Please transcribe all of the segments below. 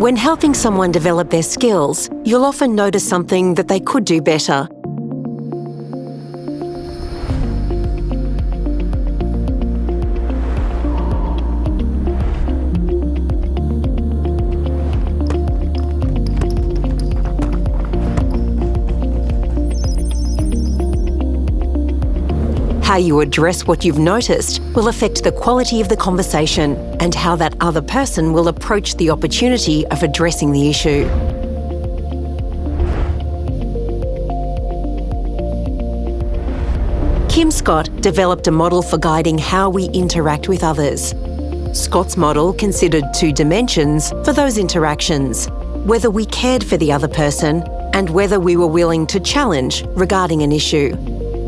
When helping someone develop their skills, you'll often notice something that they could do better. How you address what you've noticed will affect the quality of the conversation and how that other person will approach the opportunity of addressing the issue. Kim Scott developed a model for guiding how we interact with others. Scott's model considered 2 dimensions for those interactions: whether we cared for the other person and whether we were willing to challenge regarding an issue.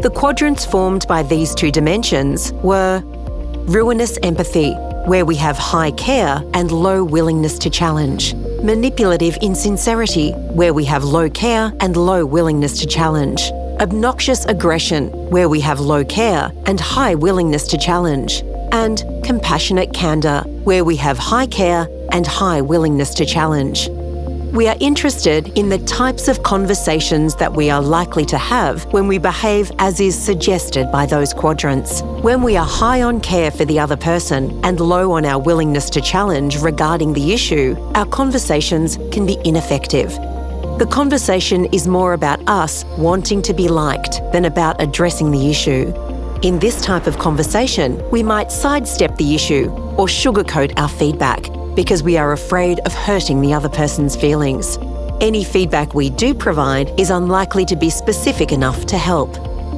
The quadrants formed by these 2 dimensions were ruinous empathy, where we have high care and low willingness to challenge; manipulative insincerity, where we have low care and low willingness to challenge; obnoxious aggression, where we have low care and high willingness to challenge; and compassionate candour, where we have high care and high willingness to challenge. We are interested in the types of conversations that we are likely to have when we behave as is suggested by those quadrants. When we are high on care for the other person and low on our willingness to challenge regarding the issue, our conversations can be ineffective. The conversation is more about us wanting to be liked than about addressing the issue. In this type of conversation, we might sidestep the issue or sugarcoat our feedback, because we are afraid of hurting the other person's feelings. Any feedback we do provide is unlikely to be specific enough to help.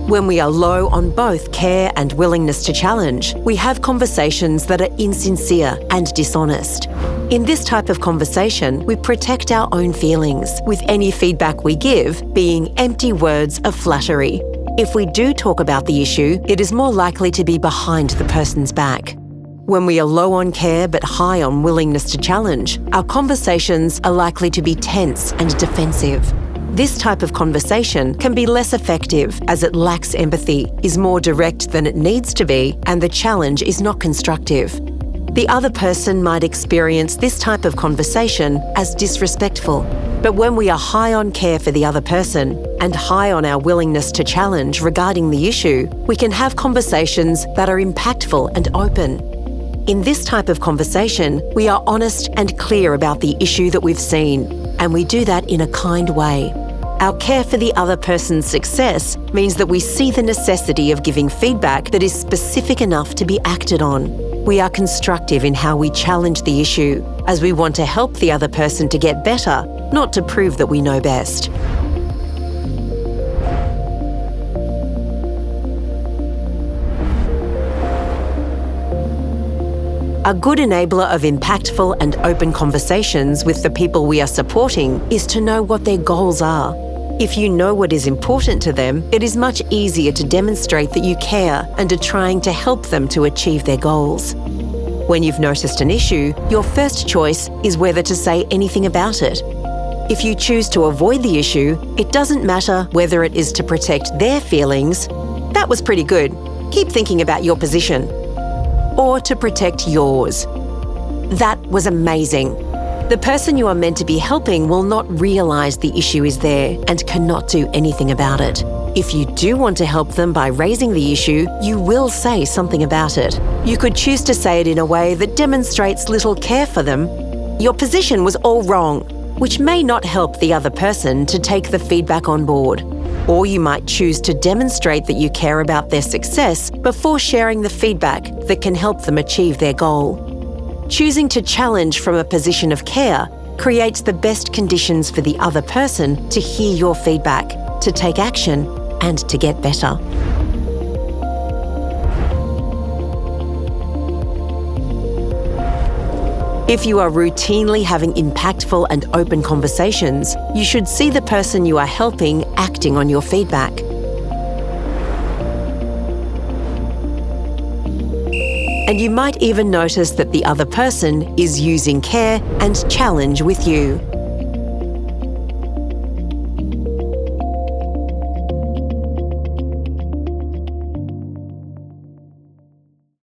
When we are low on both care and willingness to challenge, we have conversations that are insincere and dishonest. In this type of conversation, we protect our own feelings, with any feedback we give being empty words of flattery. If we do talk about the issue, it is more likely to be behind the person's back. When we are low on care but high on willingness to challenge, our conversations are likely to be tense and defensive. This type of conversation can be less effective as it lacks empathy, is more direct than it needs to be, and the challenge is not constructive. The other person might experience this type of conversation as disrespectful. But when we are high on care for the other person and high on our willingness to challenge regarding the issue, we can have conversations that are impactful and open. In this type of conversation, we are honest and clear about the issue that we've seen, and we do that in a kind way. Our care for the other person's success means that we see the necessity of giving feedback that is specific enough to be acted on. We are constructive in how we challenge the issue, as we want to help the other person to get better, not to prove that we know best. A good enabler of impactful and open conversations with the people we are supporting is to know what their goals are. If you know what is important to them, it is much easier to demonstrate that you care and are trying to help them to achieve their goals. When you've noticed an issue, your first choice is whether to say anything about it. If you choose to avoid the issue, it doesn't matter whether it is to protect their feelings, "That was pretty good, keep thinking about your position," or to protect yours. "That was amazing." The person you are meant to be helping will not realise the issue is there and cannot do anything about it. If you do want to help them by raising the issue, you will say something about it. You could choose to say it in a way that demonstrates little care for them. "Your position was all wrong," which may not help the other person to take the feedback on board. Or you might choose to demonstrate that you care about their success before sharing the feedback that can help them achieve their goal. Choosing to challenge from a position of care creates the best conditions for the other person to hear your feedback, to take action, and to get better. If you are routinely having impactful and open conversations, you should see the person you are helping acting on your feedback. And you might even notice that the other person is using care and challenge with you.